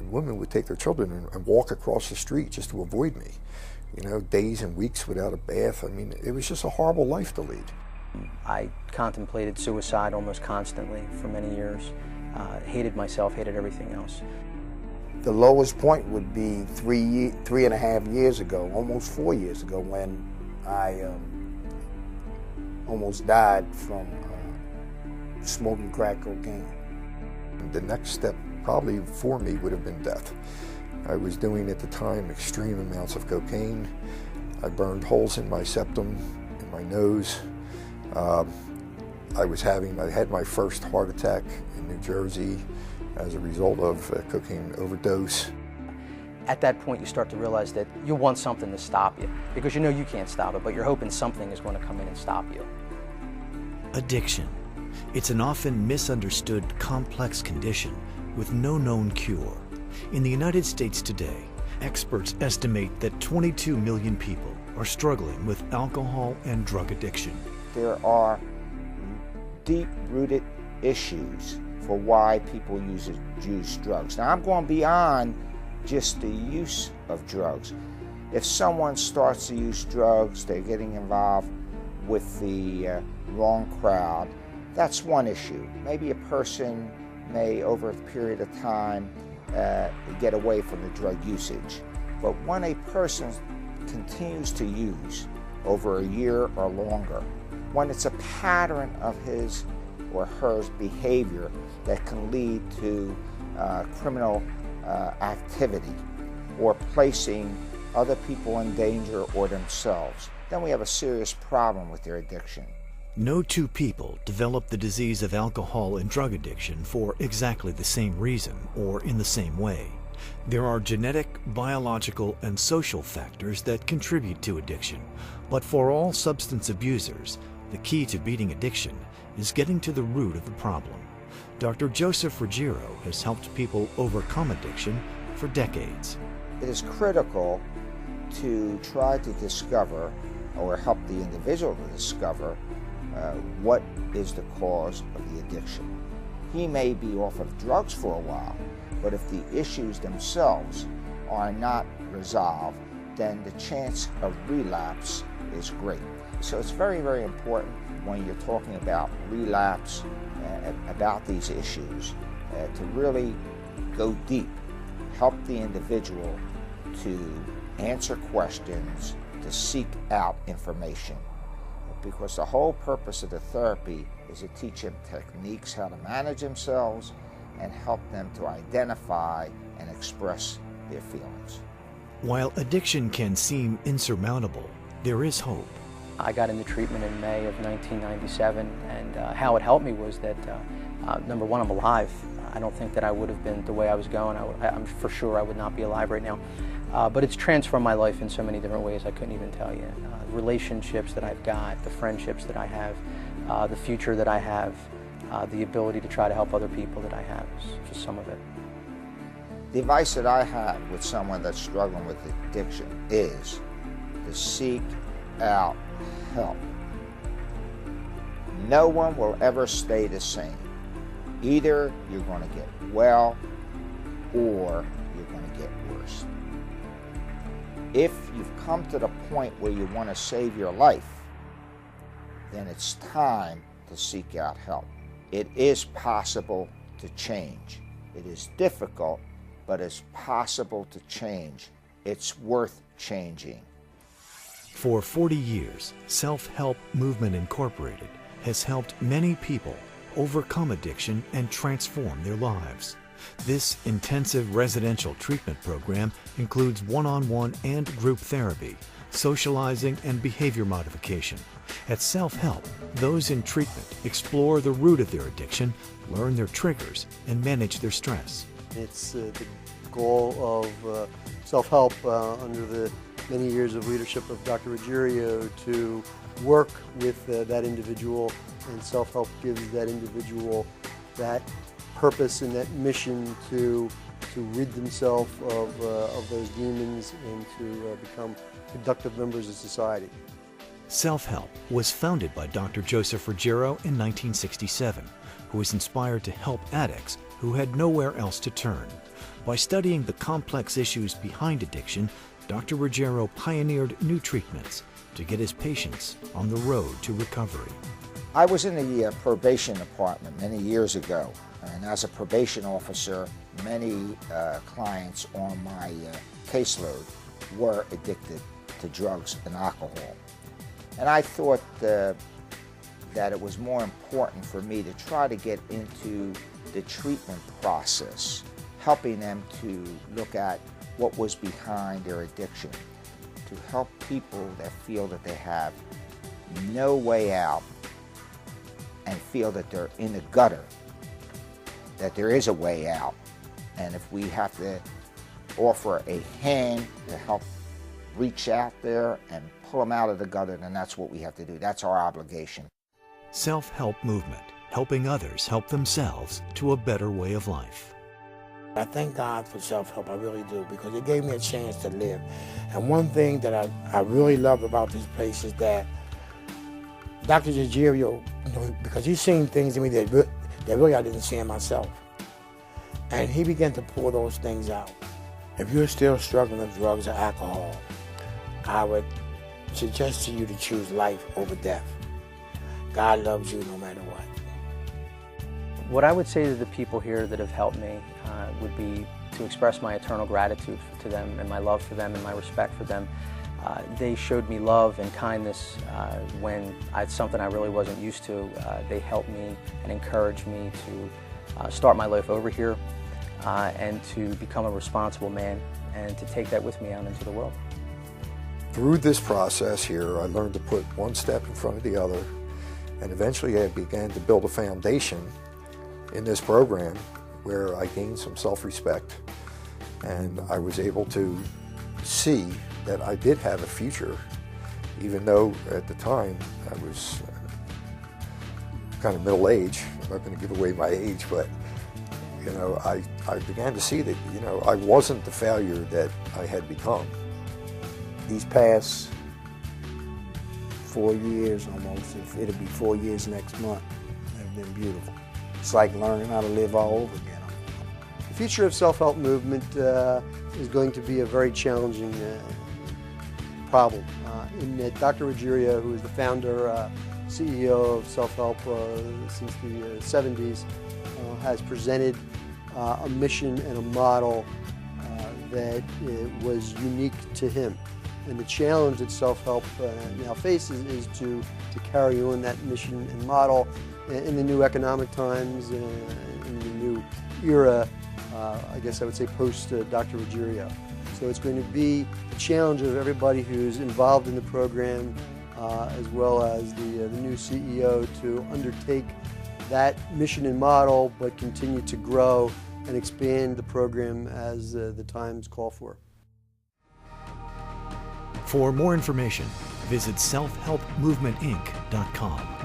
and women would take their children and walk across the street just to avoid me. You know, days and weeks without a bath. I mean, it was just a horrible life to lead. I contemplated suicide almost constantly for many years. Hated myself, hated everything else. The lowest point would be 3.5 years ago, almost 4 years ago, when I almost died from smoking crack cocaine. The next step probably for me would have been death. I was doing at the time extreme amounts of cocaine. I burned holes in my septum, in my nose. I had my first heart attack in New Jersey as a result of a cocaine overdose. At that point, you start to realize that you want something to stop you, because you know you can't stop it, but you're hoping something is going to come in and stop you. Addiction. It's an often misunderstood, complex condition with no known cure. In the United States today, experts estimate that 22 million people are struggling with alcohol and drug addiction. There are deep-rooted issues for why people use drugs. Now, I'm going beyond just the use of drugs. If someone starts to use drugs, they're getting involved with the wrong crowd, that's one issue. Maybe a person may, over a period of time, get away from the drug usage. But when a person continues to use over a year or longer, when it's a pattern of his or her behavior that can lead to criminal activity or placing other people in danger or themselves, then we have a serious problem with their addiction. No two people develop the disease of alcohol and drug addiction for exactly the same reason or in the same way. There are genetic, biological, and social factors that contribute to addiction. But for all substance abusers, the key to beating addiction is getting to the root of the problem. Dr. Joseph Ruggiero has helped people overcome addiction for decades. It is critical to try to discover or help the individual to discover what is the cause of the addiction. He may be off of drugs for a while, but if the issues themselves are not resolved, then the chance of relapse is great. So it's very, very important when you're talking about relapse, about these issues, to really go deep, help the individual to answer questions, to seek out information. Because the whole purpose of the therapy is to teach them techniques how to manage themselves and help them to identify and express their feelings. While addiction can seem insurmountable, there is hope. I got into treatment in May of 1997, and how it helped me was that, number one, I'm alive. I don't think that I would have been the way I was going. I'm for sure I would not be alive right now. But it's transformed my life in so many different ways I couldn't even tell you. Relationships that I've got, the friendships that I have, the future that I have, the ability to try to help other people that I have is just some of it. The advice that I have with someone that's struggling with addiction is to seek out help. No one will ever stay the same. Either you're going to get well or you're going to get worse. If you've come to the point where you want to save your life, then it's time to seek out help. It is possible to change. It is difficult, but it's possible to change. It's worth changing. For 40 years, Self-Help Movement Incorporated has helped many people overcome addiction and transform their lives. This intensive residential treatment program includes one-on-one and group therapy, socializing, and behavior modification. At Self-Help, those in treatment explore the root of their addiction, learn their triggers, and manage their stress. It's the goal of Self-Help under the many years of leadership of Dr. Ruggiero to work with that individual, and Self-Help gives that individual that purpose and that mission to rid themselves of those demons and to become productive members of society. Self-Help was founded by Dr. Joseph Ruggiero in 1967, who was inspired to help addicts who had nowhere else to turn. By studying the complex issues behind addiction, Dr. Ruggiero pioneered new treatments to get his patients on the road to recovery. I was in the probation department many years ago, and as a probation officer, many clients on my caseload were addicted to drugs and alcohol. And I thought that it was more important for me to try to get into the treatment process, helping them to look at what was behind their addiction, to help people that feel that they have no way out and feel that they're in the gutter, that there is a way out. And if we have to offer a hand to help reach out there and pull them out of the gutter, then that's what we have to do. That's our obligation. Self-help movement, helping others help themselves to a better way of life. I thank God for self-help, I really do, because it gave me a chance to live. And one thing that I really love about this place is that Dr. Ruggiero, because he's seen things in me that really I didn't see in myself. And he began to pour those things out. If you're still struggling with drugs or alcohol, I would suggest to you to choose life over death. God loves you no matter what. What I would say to the people here that have helped me would be to express my eternal gratitude to them and my love for them and my respect for them. They showed me love and kindness when it's something I really wasn't used to. They helped me and encouraged me to start my life over here and to become a responsible man and to take that with me out into the world. Through this process here, I learned to put one step in front of the other, and eventually I began to build a foundation in this program where I gained some self-respect, and I was able to see that I did have a future, even though at the time I was kind of middle-aged. I'm not going to give away my age, but you know, I began to see that, you know, I wasn't the failure that I had become. These past 4 years almost, it'll be 4 years next month, have been beautiful. It's like learning how to live all over again. The future of self-help movement is going to be a very challenging problem. In that Dr. Ruggiero, who is the founder, CEO of self-help since the 70s, has presented a mission and a model that was unique to him. And the challenge that self-help now faces is to carry on that mission and model in the new economic times, in the new era, I guess I would say post Dr. Ruggiero. So it's going to be the challenge of everybody who's involved in the program, as well as the new CEO, to undertake that mission and model, but continue to grow and expand the program as the times call for. For more information, visit selfhelpmovementinc.com.